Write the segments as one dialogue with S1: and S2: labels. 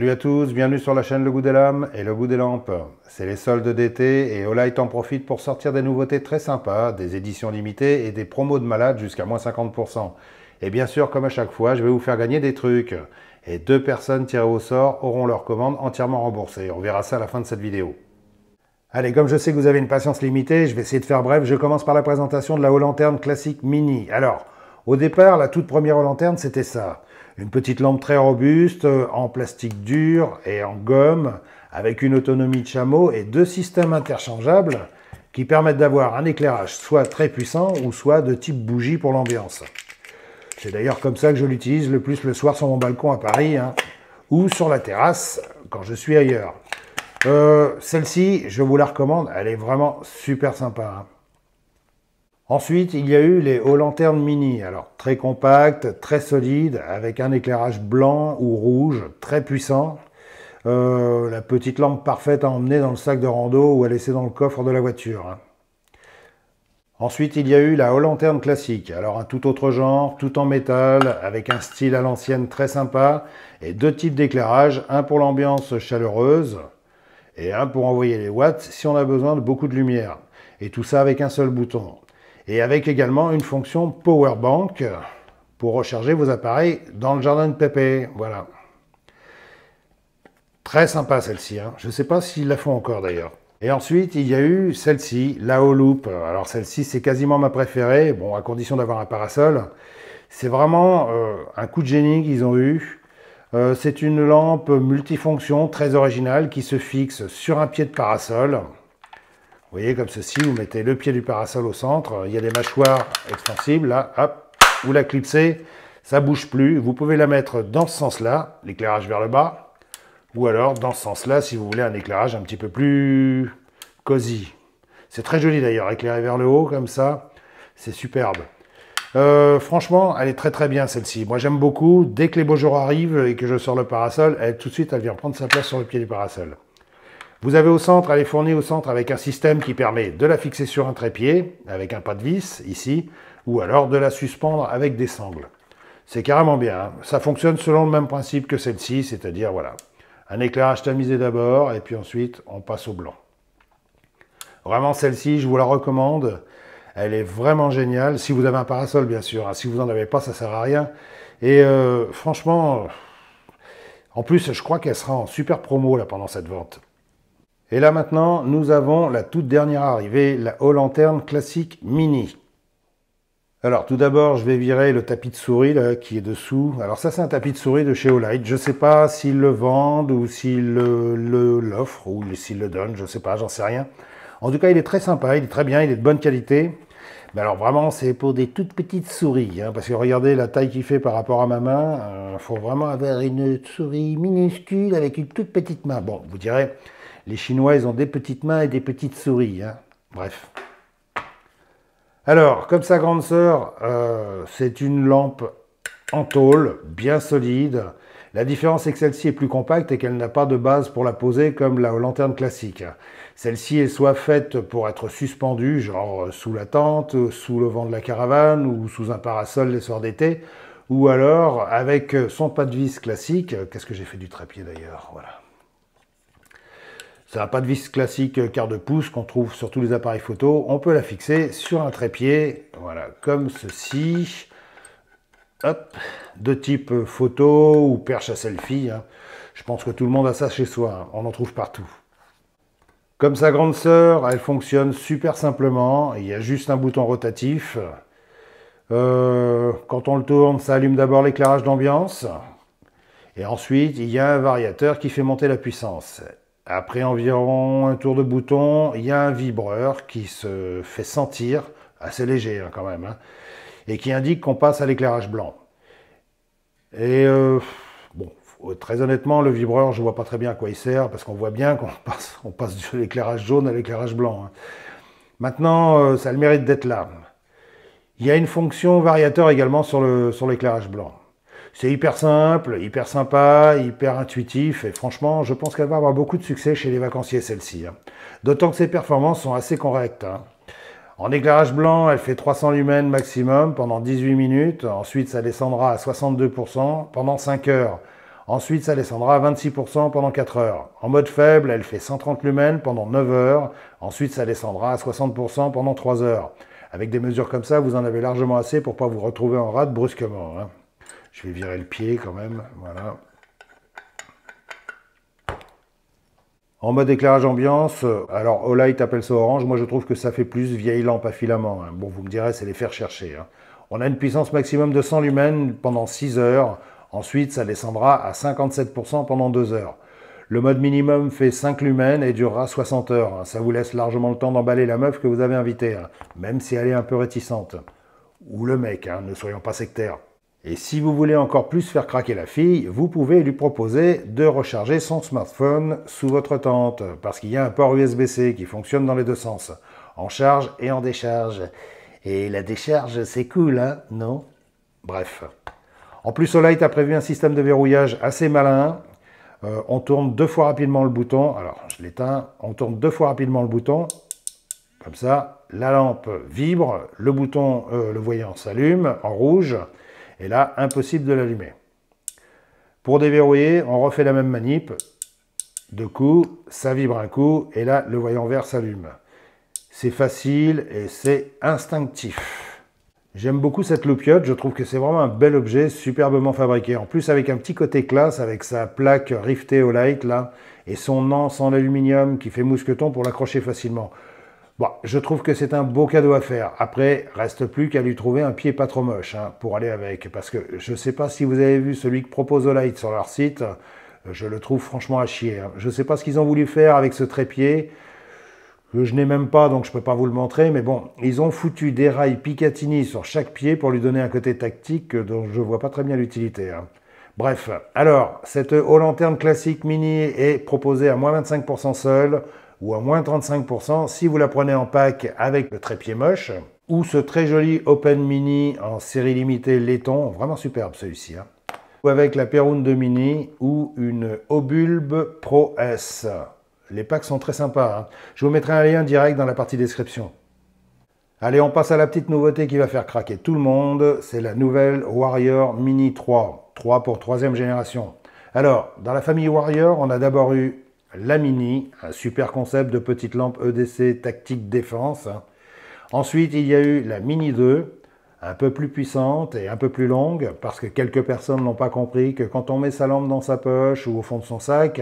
S1: Salut à tous, bienvenue sur la chaîne Le Goût des Lames et Le Goût des Lampes. C'est les soldes d'été et Olight en profite pour sortir des nouveautés très sympas, des éditions limitées et des promos de malades jusqu'à moins 50%. Et bien sûr, comme à chaque fois, je vais vous faire gagner des trucs. Et 2 personnes tirées au sort auront leur commande entièrement remboursée. On verra ça à la fin de cette vidéo. Allez, comme je sais que vous avez une patience limitée, je vais essayer de faire bref. Je commence par la présentation de la haut lanterne classique mini. Alors, au départ, la toute première haut lanterne, c'était ça. Une petite lampe très robuste, en plastique dur et en gomme, avec une autonomie de chameau et 2 systèmes interchangeables qui permettent d'avoir un éclairage soit très puissant ou soit de type bougie pour l'ambiance. C'est d'ailleurs comme ça que je l'utilise le plus le soir sur mon balcon à Paris, ou sur la terrasse quand je suis ailleurs. Celle-ci, je vous la recommande, elle est vraiment super sympa. Ensuite, il y a eu les hauts lanternes mini, alors très compactes, très solides, avec un éclairage blanc ou rouge, très puissant. La petite lampe parfaite à emmener dans le sac de rando ou à laisser dans le coffre de la voiture. Ensuite, il y a eu la haut lanterne classique, alors un tout autre genre, tout en métal, avec un style à l'ancienne très sympa, et 2 types d'éclairage, un pour l'ambiance chaleureuse, et un pour envoyer les watts si on a besoin de beaucoup de lumière. Et tout ça avec un seul bouton. Et avec également une fonction Power Bank pour recharger vos appareils dans le jardin de Pépé. Voilà. Très sympa celle-ci. Je ne sais pas s'ils la font encore d'ailleurs. Et ensuite, il y a eu celle-ci, la Holoop. Alors celle-ci, c'est quasiment ma préférée, bon, à condition d'avoir un parasol. C'est vraiment un coup de génie qu'ils ont eu. C'est une lampe multifonction très originale qui se fixe sur un pied de parasol. Vous voyez, comme ceci, vous mettez le pied du parasol au centre, il y a des mâchoires extensibles, là, hop, vous la clipsez, ça ne bouge plus. Vous pouvez la mettre dans ce sens-là, l'éclairage vers le bas, ou alors dans ce sens-là, si vous voulez un éclairage un petit peu plus cosy. C'est très joli d'ailleurs, éclairé vers le haut, comme ça, c'est superbe. Franchement, elle est très très bien celle-ci. Moi j'aime beaucoup, dès que les beaux jours arrivent et que je sors le parasol, tout de suite elle vient prendre sa place sur le pied du parasol. Vous avez au centre, elle est fournie au centre avec un système qui permet de la fixer sur un trépied, avec un pas de vis, ici, ou alors de la suspendre avec des sangles. C'est carrément bien, Ça fonctionne selon le même principe que celle-ci, c'est-à-dire, voilà, un éclairage tamisé d'abord, et puis ensuite, on passe au blanc. Vraiment, celle-ci, je vous la recommande. Elle est vraiment géniale, si vous avez un parasol, bien sûr. Si vous n'en avez pas, ça ne sert à rien. Et franchement, en plus, je crois qu'elle sera en super promo là, pendant cette vente. Et là maintenant, nous avons la toute dernière arrivée, la haut lanterne classique mini. Alors tout d'abord, je vais virer le tapis de souris là, qui est dessous. Alors ça, c'est un tapis de souris de chez Olight. Je ne sais pas s'ils le vendent ou s'ils l'offrent ou s'ils le donnent, je ne sais pas, j'en sais rien. En tout cas, il est très sympa, il est très bien, il est de bonne qualité. Mais alors vraiment, c'est pour des toutes petites souris, parce que regardez la taille qu'il fait par rapport à ma main. Il faut vraiment avoir une souris minuscule avec une toute petite main. Bon, vous direz... Les Chinois, ils ont des petites mains et des petites souris. Bref. Alors, comme sa grande sœur, c'est une lampe en tôle, bien solide. La différence, c'est que celle-ci est plus compacte et qu'elle n'a pas de base pour la poser comme la lanterne classique. Celle-ci est soit faite pour être suspendue, genre sous la tente, sous le vent de la caravane ou sous un parasol les soirs d'été, ou alors avec son pas de vis classique. Qu'est-ce que j'ai fait du trépied d'ailleurs? Voilà. C'est un pas de vis classique quart de pouce qu'on trouve sur tous les appareils photo. On peut la fixer sur un trépied, voilà, comme ceci. Hop, de type photo ou perche à selfie. Je pense que tout le monde a ça chez soi, on en trouve partout. Comme sa grande sœur, elle fonctionne super simplement. Il y a juste un bouton rotatif. Quand on le tourne, ça allume d'abord l'éclairage d'ambiance. Et ensuite, il y a un variateur qui fait monter la puissance. Après environ un tour de bouton, il y a un vibreur qui se fait sentir, assez léger quand même, et qui indique qu'on passe à l'éclairage blanc. Et bon, très honnêtement, le vibreur, je ne vois pas très bien à quoi il sert, parce qu'on voit bien qu'on passe de l'éclairage jaune à l'éclairage blanc. Maintenant, ça a le mérite d'être là. Il y a une fonction variateur également sur l'éclairage blanc. C'est hyper simple, hyper sympa, hyper intuitif et franchement, je pense qu'elle va avoir beaucoup de succès chez les vacanciers celle-ci. D'autant que ses performances sont assez correctes. En éclairage blanc, elle fait 300 lumens maximum pendant 18 minutes. Ensuite, ça descendra à 62% pendant 5 heures. Ensuite, ça descendra à 26% pendant 4 heures. En mode faible, elle fait 130 lumens pendant 9 heures. Ensuite, ça descendra à 60% pendant 3 heures. Avec des mesures comme ça, vous en avez largement assez pour ne pas vous retrouver en rade brusquement, hein. Je vais virer le pied quand même, voilà. En mode éclairage ambiance, alors Olight appelle ça orange, moi je trouve que ça fait plus vieille lampe à filament, hein. Bon, vous me direz, c'est les faire chercher, hein. On a une puissance maximum de 100 lumens pendant 6 heures. Ensuite, ça descendra à 57% pendant 2 heures. Le mode minimum fait 5 lumens et durera 60 heures, hein. Ça vous laisse largement le temps d'emballer la meuf que vous avez invitée, hein, même si elle est un peu réticente. Ou le mec, hein, ne soyons pas sectaires. Et si vous voulez encore plus faire craquer la fille, vous pouvez lui proposer de recharger son smartphone sous votre tente, parce qu'il y a un port USB-C qui fonctionne dans les deux sens, en charge et en décharge. Et la décharge, c'est cool, hein, non? Bref. En plus, Olight a prévu un système de verrouillage assez malin. On tourne 2 fois rapidement le bouton. Alors, je l'éteins. On tourne 2 fois rapidement le bouton. Comme ça, la lampe vibre, le bouton, le voyant s'allume en rouge. Et là, impossible de l'allumer. Pour déverrouiller, on refait la même manip. 2 coups, ça vibre un coup, et là, le voyant vert s'allume. C'est facile et c'est instinctif. J'aime beaucoup cette loupiote, je trouve que c'est vraiment un bel objet, superbement fabriqué. En plus, avec un petit côté classe, avec sa plaque rivetée Olight, là, et son anse en aluminium qui fait mousqueton pour l'accrocher facilement. Bon, je trouve que c'est un beau cadeau à faire. Après, reste plus qu'à lui trouver un pied pas trop moche, hein, pour aller avec. Parce que je ne sais pas si vous avez vu celui que propose Olight sur leur site, je le trouve franchement à chier, hein. Je ne sais pas ce qu'ils ont voulu faire avec ce trépied, que je n'ai même pas, donc je ne peux pas vous le montrer, mais bon, ils ont foutu des rails Picatinny sur chaque pied pour lui donner un côté tactique dont je ne vois pas très bien l'utilité, hein. Bref, alors, cette haut lanterne classique mini est proposée à moins 25% seule, ou à moins 35% si vous la prenez en pack avec le trépied moche, ou ce très joli Open Mini en série limitée laiton, vraiment superbe celui-ci, hein. Ou avec la Perroon 2 Mini, ou une Obulb Pro S. Les packs sont très sympas, hein. Je vous mettrai un lien direct dans la partie description. Allez, on passe à la petite nouveauté qui va faire craquer tout le monde. C'est la nouvelle Warrior Mini 3. 3 pour 3e génération. Alors, dans la famille Warrior, on a d'abord eu la Mini, un super concept de petite lampe EDC tactique défense. Ensuite, il y a eu la Mini 2, un peu plus puissante et un peu plus longue, parce que quelques personnes n'ont pas compris que quand on met sa lampe dans sa poche ou au fond de son sac,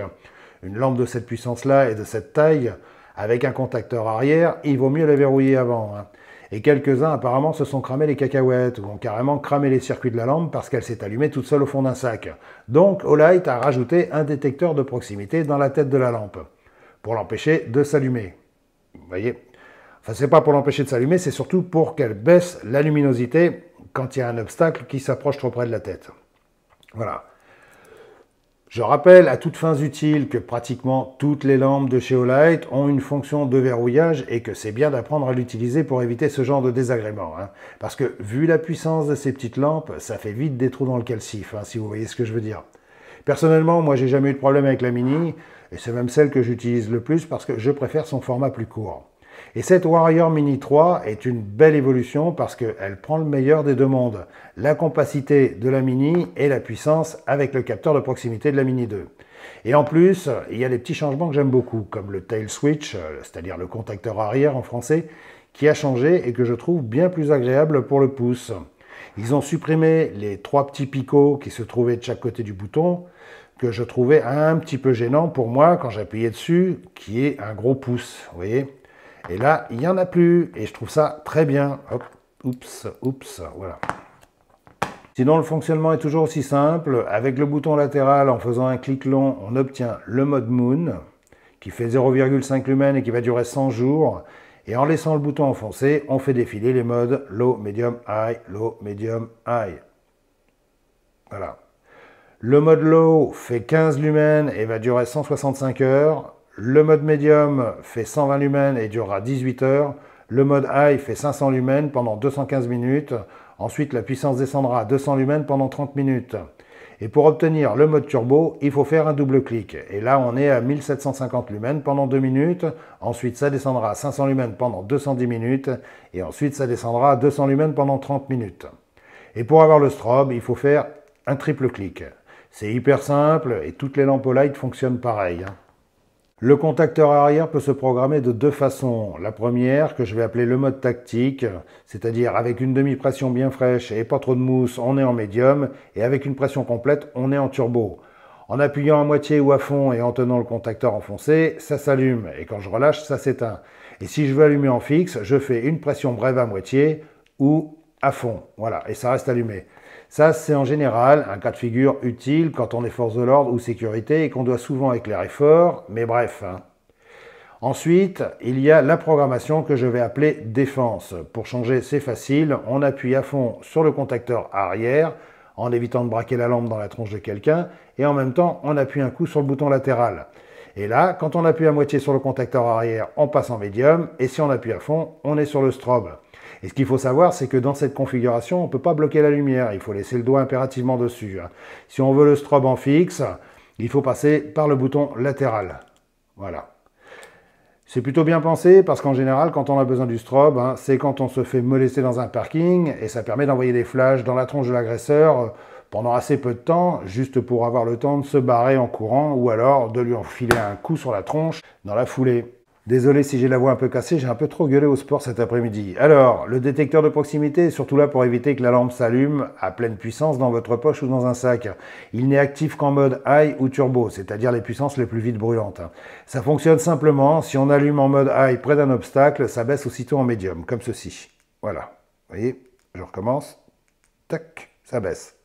S1: une lampe de cette puissance-là et de cette taille, avec un contacteur arrière, il vaut mieux la verrouiller avant, hein. Et quelques-uns apparemment se sont cramés les cacahuètes, ou ont carrément cramé les circuits de la lampe parce qu'elle s'est allumée toute seule au fond d'un sac. Donc Olight a rajouté un détecteur de proximité dans la tête de la lampe, pour l'empêcher de s'allumer. Vous voyez? Enfin, c'est pas pour l'empêcher de s'allumer, c'est surtout pour qu'elle baisse la luminosité quand il y a un obstacle qui s'approche trop près de la tête. Voilà. Je rappelle à toutes fins utiles que pratiquement toutes les lampes de chez Olight ont une fonction de verrouillage et que c'est bien d'apprendre à l'utiliser pour éviter ce genre de désagrément, hein. Parce que vu la puissance de ces petites lampes, ça fait vite des trous dans le calcif, hein, si vous voyez ce que je veux dire. Personnellement, moi j'ai jamais eu de problème avec la Mini, et c'est même celle que j'utilise le plus parce que je préfère son format plus court. Et cette Warrior Mini 3 est une belle évolution parce qu'elle prend le meilleur des deux mondes. La compacité de la Mini et la puissance avec le capteur de proximité de la Mini 2. Et en plus, il y a des petits changements que j'aime beaucoup, comme le tail switch, c'est-à-dire le contacteur arrière en français, qui a changé et que je trouve bien plus agréable pour le pouce. Ils ont supprimé les 3 petits picots qui se trouvaient de chaque côté du bouton, que je trouvais un petit peu gênant pour moi quand j'appuyais dessus, qui est un gros pouce, vous voyez. Et là, il n'y en a plus, et je trouve ça très bien. Hop, oups, voilà. Sinon, le fonctionnement est toujours aussi simple. Avec le bouton latéral, en faisant un clic long, on obtient le mode Moon, qui fait 0,5 lumens et qui va durer 100 jours. Et en laissant le bouton enfoncé, on fait défiler les modes Low, Medium, High, Low, Medium, High. Voilà. Le mode Low fait 15 lumens et va durer 165 heures. Le mode Medium fait 120 lumens et durera 18 heures. Le mode High fait 500 lumens pendant 215 minutes. Ensuite, la puissance descendra à 200 lumens pendant 30 minutes. Et pour obtenir le mode Turbo, il faut faire un double clic. Et là, on est à 1750 lumens pendant 2 minutes. Ensuite, ça descendra à 500 lumens pendant 210 minutes. Et ensuite, ça descendra à 200 lumens pendant 30 minutes. Et pour avoir le strobe, il faut faire un triple clic. C'est hyper simple et toutes les lampes au light fonctionnent pareil. Le contacteur arrière peut se programmer de deux façons. La première, que je vais appeler le mode tactique, c'est-à-dire avec une demi-pression bien fraîche et pas trop de mousse, on est en médium, et avec une pression complète, on est en turbo. En appuyant à moitié ou à fond et en tenant le contacteur enfoncé, ça s'allume, et quand je relâche, ça s'éteint. Et si je veux allumer en fixe, je fais une pression brève à moitié ou à fond, voilà, et ça reste allumé. Ça, c'est en général un cas de figure utile quand on est force de l'ordre ou sécurité et qu'on doit souvent éclairer fort, mais bref. Ensuite, il y a la programmation que je vais appeler défense. Pour changer, c'est facile, on appuie à fond sur le contacteur arrière, en évitant de braquer la lampe dans la tronche de quelqu'un, et en même temps, on appuie un coup sur le bouton latéral. Et là, quand on appuie à moitié sur le contacteur arrière, on passe en médium, et si on appuie à fond, on est sur le strobe. Et ce qu'il faut savoir, c'est que dans cette configuration, on ne peut pas bloquer la lumière, il faut laisser le doigt impérativement dessus. Si on veut le strobe en fixe, il faut passer par le bouton latéral. Voilà. C'est plutôt bien pensé parce qu'en général, quand on a besoin du strobe, c'est quand on se fait molester dans un parking et ça permet d'envoyer des flashs dans la tronche de l'agresseur pendant assez peu de temps, juste pour avoir le temps de se barrer en courant ou alors de lui enfiler un coup sur la tronche dans la foulée. Désolé si j'ai la voix un peu cassée, j'ai un peu trop gueulé au sport cet après-midi. Alors, le détecteur de proximité est surtout là pour éviter que la lampe s'allume à pleine puissance dans votre poche ou dans un sac. Il n'est actif qu'en mode high ou turbo, c'est-à-dire les puissances les plus vite brûlantes. Ça fonctionne simplement, si on allume en mode high près d'un obstacle, ça baisse aussitôt en médium, comme ceci. Voilà, vous voyez, je recommence, tac, ça baisse.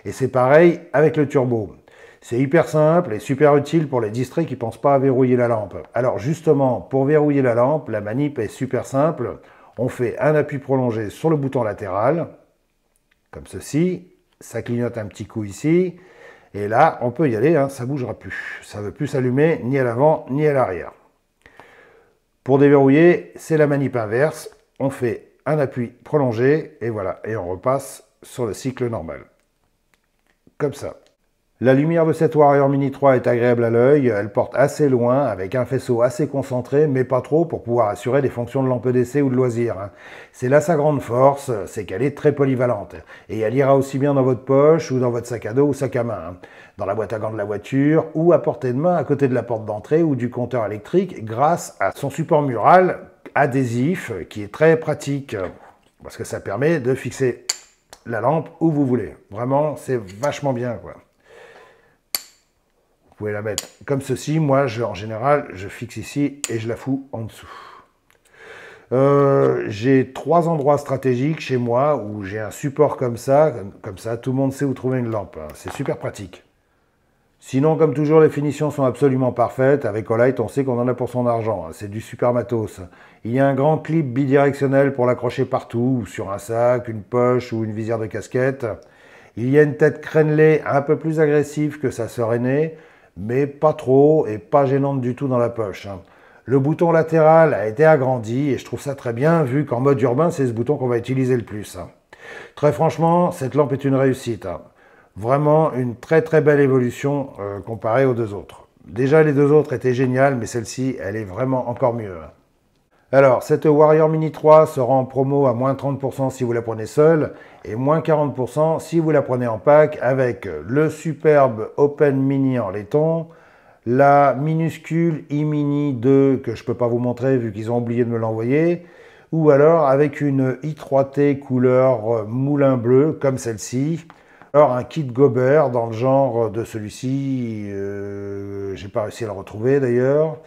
S1: Et c'est pareil avec le turbo. C'est hyper simple et super utile pour les distraits qui ne pensent pas à verrouiller la lampe. Alors justement, pour verrouiller la lampe, la manip est super simple. On fait un appui prolongé sur le bouton latéral, comme ceci. Ça clignote un petit coup ici. Et là, on peut y aller, ça ne bougera plus. Ça ne veut plus s'allumer ni à l'avant ni à l'arrière. Pour déverrouiller, c'est la manip inverse. On fait un appui prolongé et voilà. Et on repasse sur le cycle normal. Comme ça. La lumière de cette Warrior Mini 3 est agréable à l'œil, elle porte assez loin avec un faisceau assez concentré mais pas trop pour pouvoir assurer des fonctions de lampe d'essai ou de loisir. C'est là sa grande force, c'est qu'elle est très polyvalente et elle ira aussi bien dans votre poche ou dans votre sac à dos ou sac à main, dans la boîte à gants de la voiture ou à portée de main à côté de la porte d'entrée ou du compteur électrique grâce à son support mural adhésif qui est très pratique parce que ça permet de fixer la lampe où vous voulez. Vraiment, c'est vachement bien quoi. Vous pouvez la mettre comme ceci. Moi, en général, je fixe ici et je la fous en dessous. J'ai 3 endroits stratégiques chez moi où j'ai un support comme ça, tout le monde sait où trouver une lampe. C'est super pratique. Sinon, comme toujours, les finitions sont absolument parfaites. Avec Olight, on sait qu'on en a pour son argent. C'est du super matos. Il y a un grand clip bidirectionnel pour l'accrocher partout, sur un sac, une poche ou une visière de casquette. Il y a une tête crénelée un peu plus agressive que sa sœur aînée, mais pas trop et pas gênante du tout dans la poche. Le bouton latéral a été agrandi et je trouve ça très bien vu qu'en mode urbain, c'est ce bouton qu'on va utiliser le plus. Très franchement, cette lampe est une réussite. Vraiment une très très belle évolution comparée aux deux autres. Déjà les deux autres étaient géniales, mais celle-ci, elle est vraiment encore mieux. Alors, cette Warrior Mini 3 sera en promo à moins 30% si vous la prenez seule et moins 40% si vous la prenez en pack avec le superbe Open Mini en laiton, la minuscule e-mini 2 que je ne peux pas vous montrer vu qu'ils ont oublié de me l'envoyer, ou alors avec une i3T couleur moulin bleu comme celle-ci. Alors un kit Gobert dans le genre de celui-ci, j'ai pas réussi à le retrouver d'ailleurs.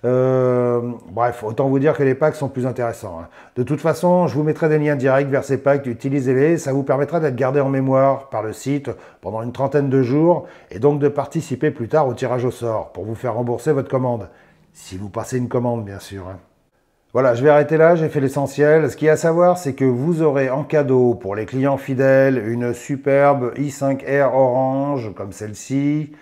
S1: Bref, autant vous dire que les packs sont plus intéressants. De toute façon, je vous mettrai des liens directs vers ces packs, utilisez-les, ça vous permettra d'être gardé en mémoire par le site pendant une trentaine de jours et donc de participer plus tard au tirage au sort pour vous faire rembourser votre commande. Si vous passez une commande, bien sûr. Voilà, je vais arrêter là, j'ai fait l'essentiel. Ce qu'il y a à savoir, c'est que vous aurez en cadeau pour les clients fidèles une superbe i5R orange comme celle-ci,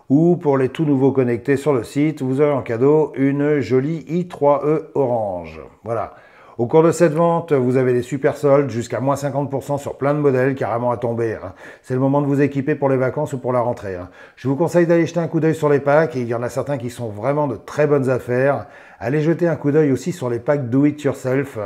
S1: ou pour les tout nouveaux connectés sur le site, vous aurez en cadeau une jolie i3E orange. Voilà. Au cours de cette vente, vous avez des super soldes jusqu'à moins 50% sur plein de modèles carrément à tomber. C'est le moment de vous équiper pour les vacances ou pour la rentrée. Je vous conseille d'aller jeter un coup d'œil sur les packs et il y en a certains qui sont vraiment de très bonnes affaires. Allez jeter un coup d'œil aussi sur les packs Do It Yourself,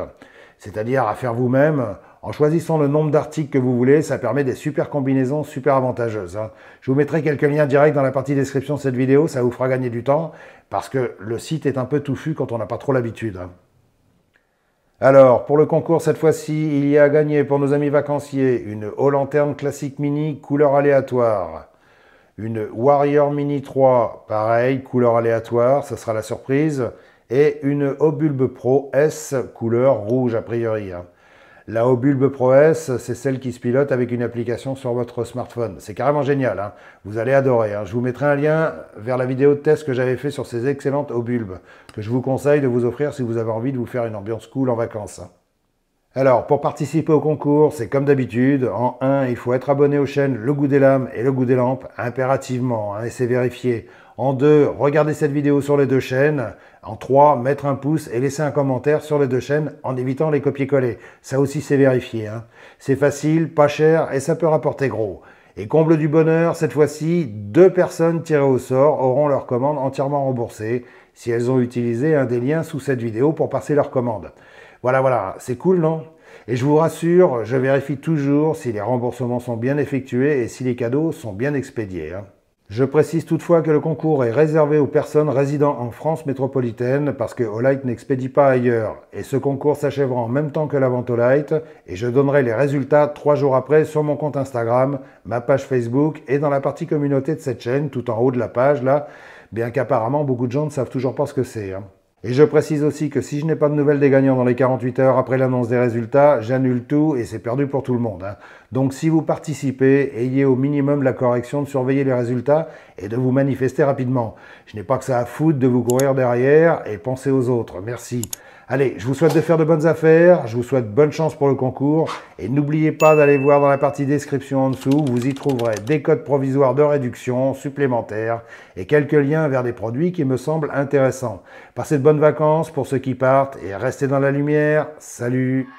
S1: c'est-à-dire à faire vous-même En choisissant le nombre d'articles que vous voulez, ça permet des super combinaisons super avantageuses, hein. Je vous mettrai quelques liens directs dans la partie description de cette vidéo, ça vous fera gagner du temps, parce que le site est un peu touffu quand on n'a pas trop l'habitude, hein. Alors, pour le concours, cette fois-ci, il y a à gagner pour nos amis vacanciers une haut lanterne classique mini couleur aléatoire, une Warrior Mini 3, pareil, couleur aléatoire, ça sera la surprise, et une Obulbe Pro S, couleur rouge a priori, hein. La Obulbe Pro S, c'est celle qui se pilote avec une application sur votre smartphone. C'est carrément génial, hein. Vous allez adorer, hein. Je vous mettrai un lien vers la vidéo de test que j'avais fait sur ces excellentes Obulbes, que je vous conseille de vous offrir si vous avez envie de vous faire une ambiance cool en vacances, hein. Alors, pour participer au concours, c'est comme d'habitude. En 1, il faut être abonné aux chaînes Le Goût des Lames et Le Goût des Lampes, impérativement, hein, et c'est vérifié. En 2, regardez cette vidéo sur les deux chaînes. En 3, mettre un pouce et laisser un commentaire sur les deux chaînes en évitant les copier-coller. Ça aussi, c'est vérifié, hein. C'est facile, pas cher et ça peut rapporter gros. Et comble du bonheur, cette fois-ci, 2 personnes tirées au sort auront leur commande entièrement remboursée si elles ont utilisé un des liens sous cette vidéo pour passer leur commande. Voilà, c'est cool, non? Et je vous rassure, je vérifie toujours si les remboursements sont bien effectués et si les cadeaux sont bien expédiés, hein. Je précise toutefois que le concours est réservé aux personnes résidant en France métropolitaine parce que Olight n'expédie pas ailleurs. Et ce concours s'achèvera en même temps que la vente Olight et je donnerai les résultats 3 jours après sur mon compte Instagram, ma page Facebook et dans la partie communauté de cette chaîne, tout en haut de la page là, bien qu'apparemment beaucoup de gens ne savent toujours pas ce que c'est, hein. Et je précise aussi que si je n'ai pas de nouvelles des gagnants dans les 48 heures après l'annonce des résultats, j'annule tout et c'est perdu pour tout le monde, hein. Donc si vous participez, ayez au minimum la correction de surveiller les résultats et de vous manifester rapidement. Je n'ai pas que ça à foutre de vous courir derrière et penser aux autres. Merci. Allez, je vous souhaite de faire de bonnes affaires, je vous souhaite bonne chance pour le concours et n'oubliez pas d'aller voir dans la partie description en dessous, vous y trouverez des codes provisoires de réduction supplémentaires et quelques liens vers des produits qui me semblent intéressants. Passez de bonnes vacances pour ceux qui partent et restez dans la lumière. Salut!